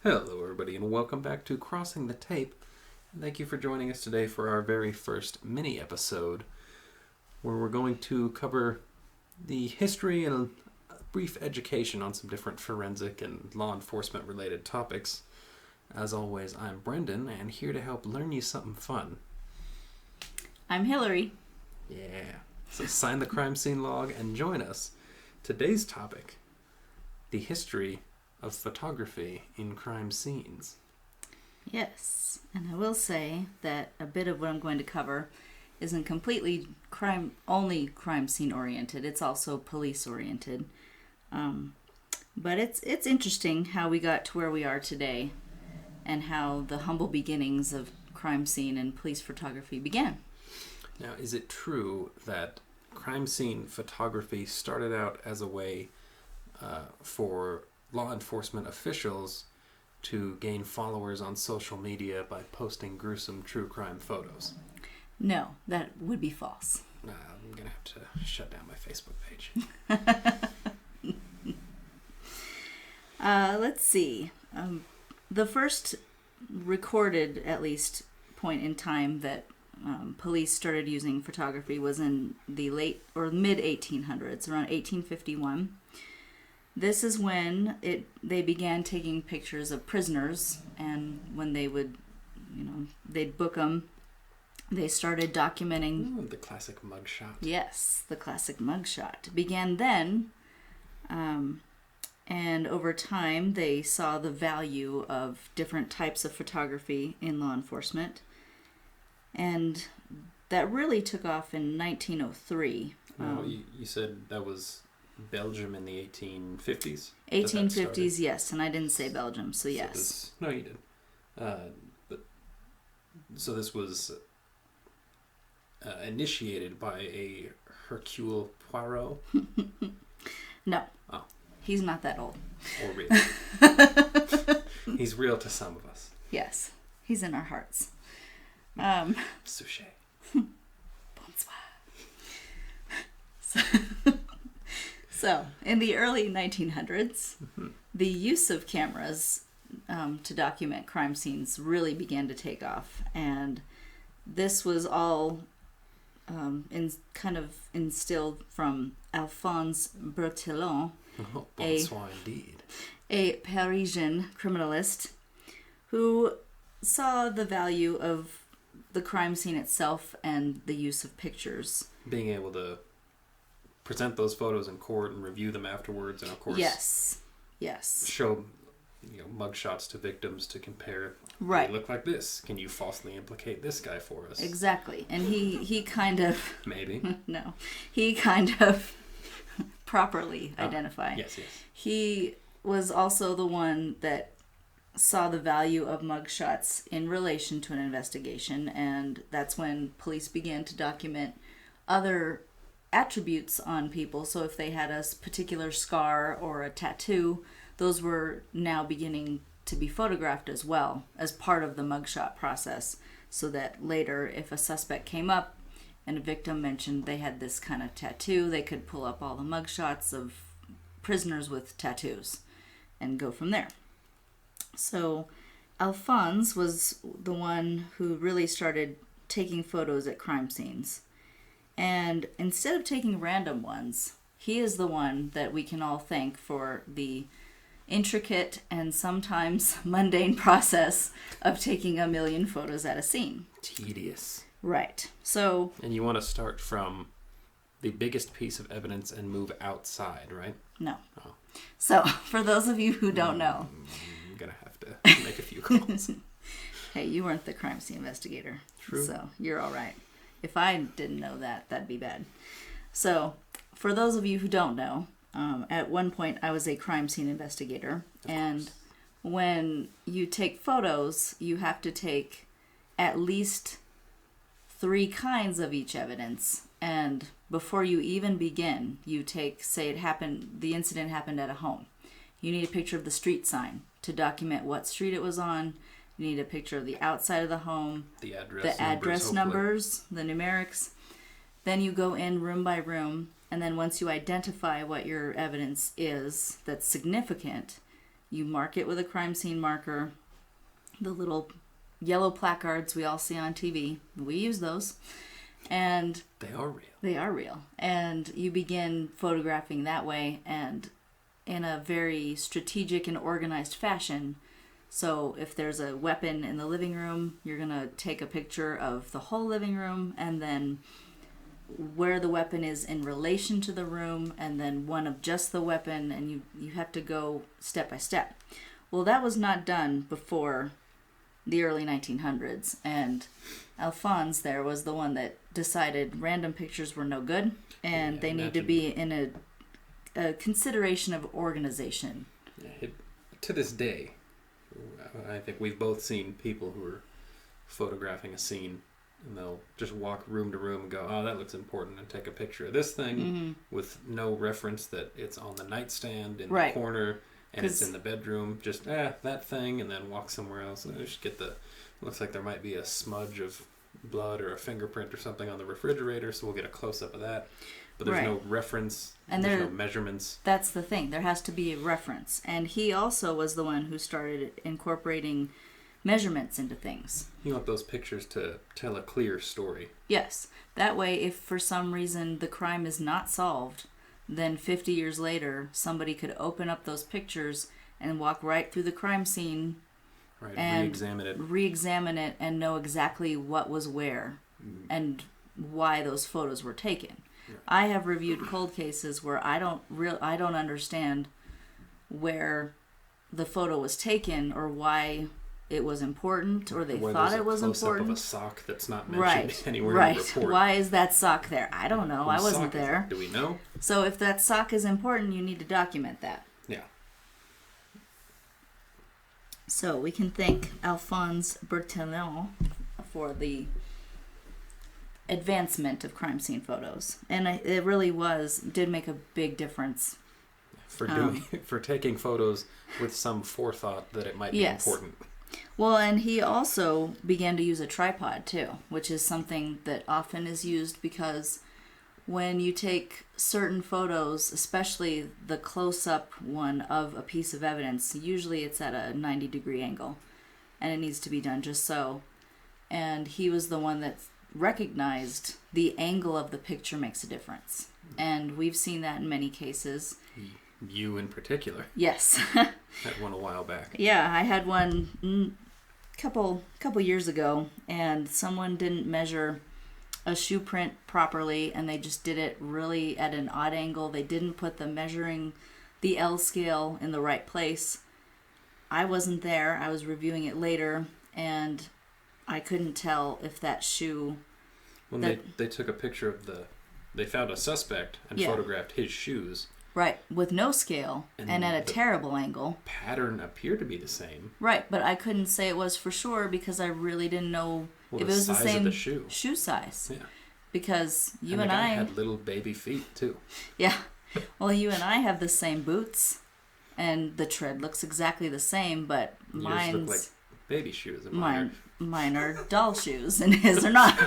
Hello, everybody, and welcome back to Crossing the Tape. And thank you for joining us today for our very first mini episode, where we're going to cover the history and a brief education on some different forensic and law enforcement related topics. As always, I'm Brendan, and here to help learn you something fun. I'm Hillary. Yeah, so sign the crime scene log and join us. Today's topic, the history of photography in crime scenes. Yes, and I will say that a bit of what I'm going to cover isn't completely only crime scene oriented. It's also police oriented. But it's interesting how we got to where we are today and how the humble beginnings of crime scene and police photography began. Now, is it true that crime scene photography started out as a way for law enforcement officials to gain followers on social media by posting gruesome true crime photos? No, that would be false. I'm going to have to shut down my Facebook page. Let's see. The first recorded, at least, point in time that police started using photography was in the late or mid 1800s, around 1851. This is when they began taking pictures of prisoners, and when they would, they'd book them. They started documenting. Ooh, the classic mugshot. Yes, the classic mugshot began then, and over time they saw the value of different types of photography in law enforcement, and that really took off in 1903. You said that was Belgium in the 1850s? 1850s, yes, and I didn't say Belgium, so yes. No, you did. So this was initiated by a Hercule Poirot? No. Oh. He's not that old. Or real. He's real to some of us. Yes, he's in our hearts. Sushi. Bonsoir. So, in the early 1900s, the use of cameras to document crime scenes really began to take off, and this was all kind of instilled from Alphonse Bertillon, bonsoir indeed. A Parisian criminalist who saw the value of the crime scene itself and the use of pictures. Being able to present those photos in court and review them afterwards, and of course, yes, show mugshots to victims to compare. Right, they look like this. Can you falsely implicate this guy for us? Exactly, and he kind of maybe no, he kind of properly identify. Yes. He was also the one that saw the value of mugshots in relation to an investigation, and that's when police began to document other attributes on people. So if they had a particular scar or a tattoo, those were now beginning to be photographed as well as part of the mugshot process, so that later if a suspect came up and a victim mentioned they had this kind of tattoo, they could pull up all the mugshots of prisoners with tattoos and go from there. So Alphonse was the one who really started taking photos at crime scenes. And instead of taking random ones, he is the one that we can all thank for the intricate and sometimes mundane process of taking 1 million photos at a scene. Tedious. Right. So. And you want to start from the biggest piece of evidence and move outside, right? No. Oh. So, for those of you who don't know. I'm going to have to make a few calls. Hey, you weren't the crime scene investigator. True. So, you're all right. If I didn't know that, that'd be bad. So, for those of you who don't know, at one point I was a crime scene investigator. And when you take photos, you have to take at least 3 kinds of each evidence. And before you even begin, you take, say the incident happened at a home. You need a picture of the street sign to document what street it was on. You need a picture of the outside of the home, the address numbers, the numerics. Then you go in room by room, and then once you identify what your evidence is that's significant, You mark it with a crime scene marker. The little yellow placards we all see on TV. We use those. And they are real. They are real. And you begin photographing that way and in a very strategic and organized fashion. So if there's a weapon in the living room, you're going to take a picture of the whole living room and then where the weapon is in relation to the room and then one of just the weapon, and you have to go step by step. Well, that was not done before the early 1900s, and Alphonse there was the one that decided random pictures were no good and they need to be in a consideration of organization. To this day, I think we've both seen people who are photographing a scene and they'll just walk room to room and go, oh, that looks important, and take a picture of this thing with no reference that it's on the nightstand in the corner and it's in the bedroom. Just, that thing, and then walk somewhere else. And just get looks like there might be a smudge of blood or a fingerprint or something on the refrigerator, so we'll get a close-up of that. But there's no reference, and there's no measurements. That's the thing. There has to be a reference. And he also was the one who started incorporating measurements into things. You want those pictures to tell a clear story. Yes. That way, if for some reason the crime is not solved, then 50 years later, somebody could open up those pictures and walk right through the crime scene and re-examine it and know exactly what was where and why those photos were taken. Yeah. I have reviewed cold cases where I don't understand where the photo was taken or why it was important, or they thought it was important. Of a sock that's not mentioned anywhere in the report. Why is that sock there? I don't know. I wasn't there. Do we know? So if that sock is important, you need to document that. Yeah. So we can thank Alphonse Bertillon for the advancement of crime scene photos, and it really did make a big difference for taking photos with some forethought that it might be important. Well, and he also began to use a tripod too, which is something that often is used because when you take certain photos, especially the close-up one of a piece of evidence, usually it's at a 90-degree angle, and it needs to be done just so. And he was the one that recognized the angle of the picture makes a difference. And we've seen that in many cases. You in particular. Yes. Had one a while back. Yeah, I had one couple years ago, and someone didn't measure a shoe print properly, and they just did it really at an odd angle. They didn't put the L scale in the right place. I wasn't there. I was reviewing it later, and I couldn't tell if that shoe... When they took a picture of they found a suspect and photographed his shoes. Right, with no scale and at a terrible angle. Pattern appeared to be the same. Right, but I couldn't say it was for sure because I really didn't know if it was the same shoe size. Yeah. Because you and the I guy had little baby feet too. Yeah. Well, you and I have the same boots, and the tread looks exactly the same, but yours look like baby shoes. Mine are doll shoes, and his are not.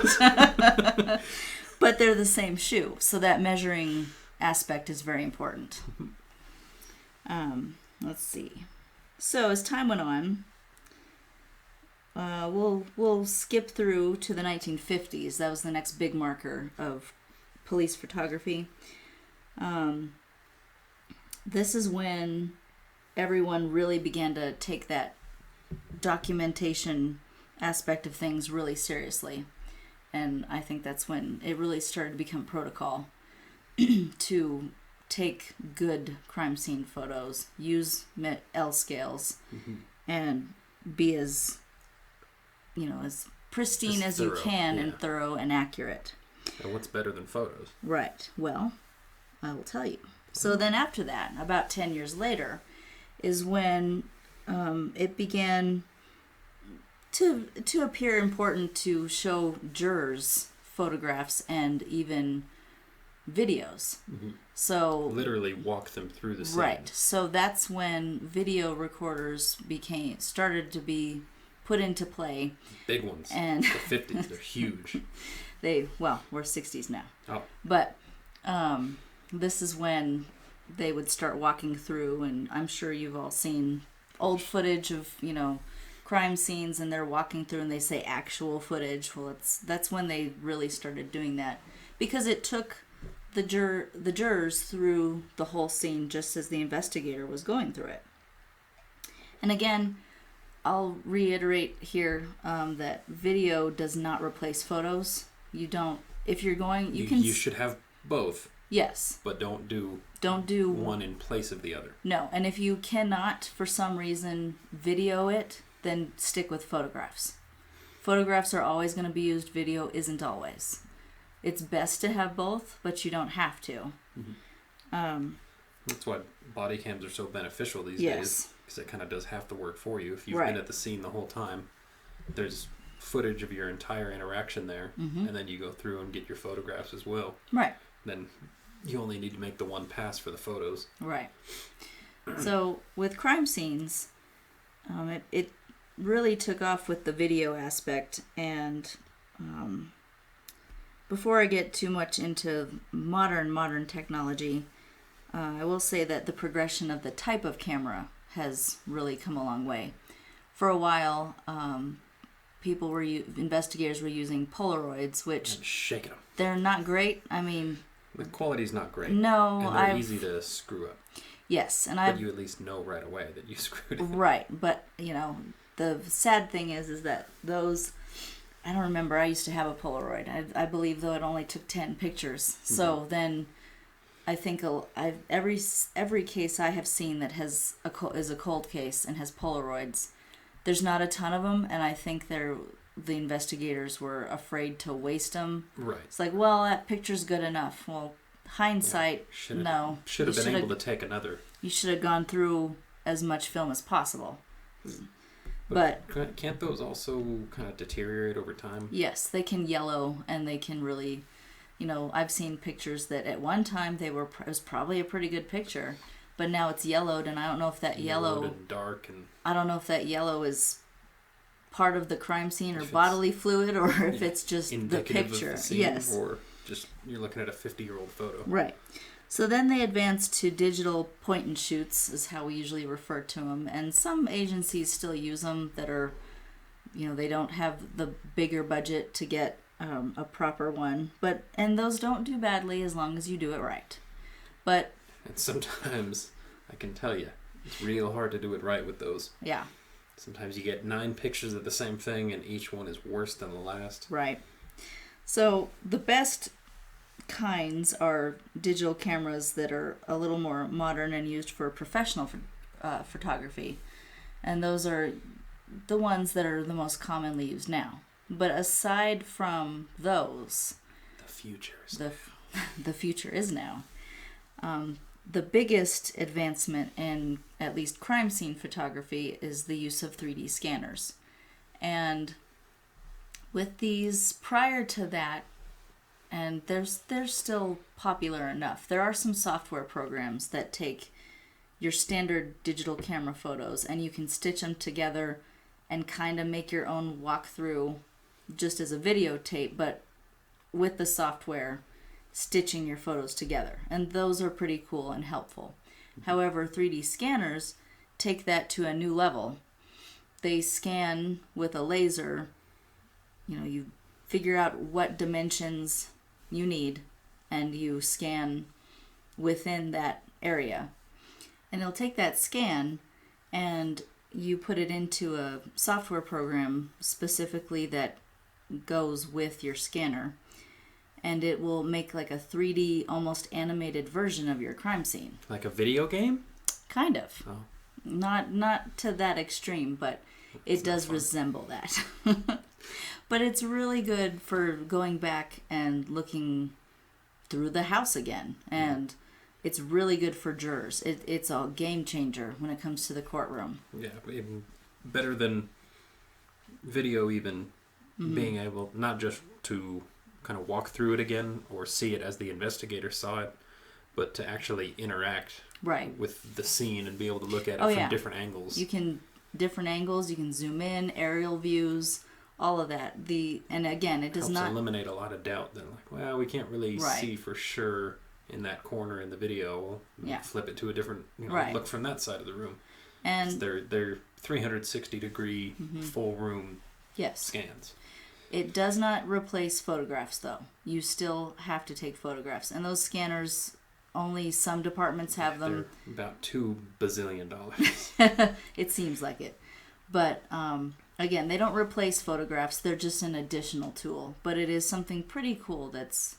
But they're the same shoe, so that measuring aspect is very important. Let's see. So as time went on, we'll skip through to the 1950s. That was the next big marker of police photography. This is when everyone really began to take that documentation aspect of things really seriously. And I think that's when it really started to become protocol to take good crime scene photos, use L scales, and be as pristine as you can and thorough and accurate. And what's better than photos? Right. Well, I will tell you. So then after that, about 10 years later, is when it began to appear important to show jurors photographs and even videos. So literally walk them through the scene. Right. So that's when video recorders started to be put into play. Big ones. And the 50s, they're huge. We're 60s now. Oh. But this is when they would start walking through, and I'm sure you've all seen old footage of, crime scenes, and they're walking through and they say actual footage. Well, that's when they really started doing that, because it took the jurors through the whole scene just as the investigator was going through it. And again, I'll reiterate here that video does not replace photos. You don't. If you're going, you should have both. Yes. But don't do one in place of the other. No, and if you cannot, for some reason, video it, then stick with photographs. Photographs are always going to be used. Video isn't always. It's best to have both, but you don't have to. Mm-hmm. That's why body cams are so beneficial these days, because it kind of does half the work for you. If you've been at the scene the whole time, there's footage of your entire interaction there, and then you go through and get your photographs as well. Right. Then you only need to make the one pass for the photos. Right. So with crime scenes, it really took off with the video aspect, and before I get too much into modern technology, I will say that the progression of the type of camera has really come a long way. For a while, investigators were using Polaroids, which and shaking them. They're not great. I mean, the quality's not great. No, and they're easy to screw up. Yes, but you at least know right away that you screwed it. Right, but the sad thing is that those. I don't remember. I used to have a Polaroid. I believe, though, it only took 10 pictures. So then, I think every case I have seen that is a cold case and has Polaroids, there's not a ton of them, and I think the investigators were afraid to waste them. Right. It's like, well, that picture's good enough. Well, hindsight, no. Should have been able to take another. You should have gone through as much film as possible. But can't those also kind of deteriorate over time? Yes, they can yellow, and they can really, I've seen pictures that at one time it was probably a pretty good picture, but now it's yellowed, and I don't know if that yellow and dark, and I don't know if that yellow is part of the crime scene or bodily fluid, or if it's just the picture. Of the scene, yes, or just you're looking at a 50-year-old photo. Right. So then they advanced to digital point and shoots, is how we usually refer to them. And some agencies still use them that are, they don't have the bigger budget to get a proper one. And those don't do badly as long as you do it right. And sometimes, I can tell you, it's real hard to do it right with those. Yeah. Sometimes you get 9 pictures of the same thing, and each one is worse than the last. Right. So the best kinds are digital cameras that are a little more modern and used for professional photography, and those are the ones that are the most commonly used now. But aside from those, the future is now. The biggest advancement in at least crime scene photography is the use of 3D scanners, and with these, prior to that, and they're still popular enough. There are some software programs that take your standard digital camera photos and you can stitch them together and kind of make your own walkthrough just as a videotape, but with the software stitching your photos together. And those are pretty cool and helpful. However, 3D scanners take that to a new level. They scan with a laser. You figure out what dimensions you need, and you scan within that area. And it'll take that scan, and you put it into a software program specifically that goes with your scanner, and it will make like a 3D, almost animated version of your crime scene. Like a video game? Kind of. Oh. Not to that extreme, but it does resemble that. But it's really good for going back and looking through the house again. And it's really good for jurors. It's a game changer when it comes to the courtroom. Yeah, even better than video, even being able not just to kind of walk through it again or see it as the investigator saw it, but to actually interact with the scene and be able to look at it from different angles. You can zoom in, aerial views, all of that. And again, it does not eliminate a lot of doubt. Then, like, well, we can't really see for sure in that corner in the video. We'll flip it to a different, look from that side of the room. And they're 360-degree full room yes, scans. it does not replace photographs, though. You still have to take photographs, and those scanners, only some departments have them. They're about $2 bazillion. It seems like it, but again, they don't replace photographs. They're just an additional tool, but it is something pretty cool that's,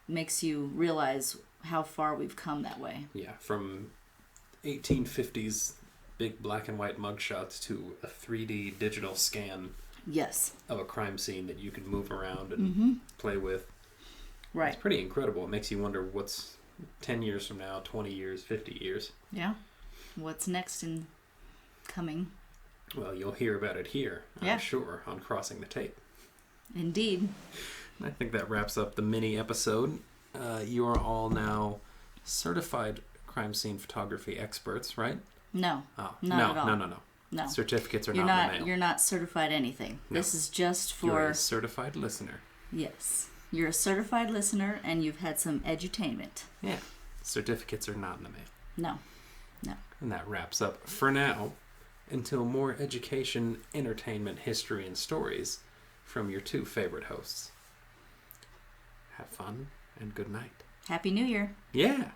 makes you realize how far we've come that way. Yeah, from 1850s big black and white mugshots to a 3D digital scan Yes. of a crime scene that you can move around and play with. Right. It's pretty incredible. It makes you wonder what's 10 years from now, 20 years, 50 years. Yeah. What's next in coming? Well, you'll hear about it here, I'm sure, on Crossing the Tape. Indeed. And I think that wraps up the mini episode. You are all now certified crime scene photography experts, right? No. Oh, Not at all. No. No. Certificates are You're not in not the mail. you're not certified anything. No. This is just for You're a certified listener. Yes. You're a certified listener and you've had some edutainment. Yeah. Certificates are not in the mail. No. And that wraps up, for now, until more education, entertainment, history, and stories from your two favorite hosts. Have fun and good night. Happy New Year. Yeah.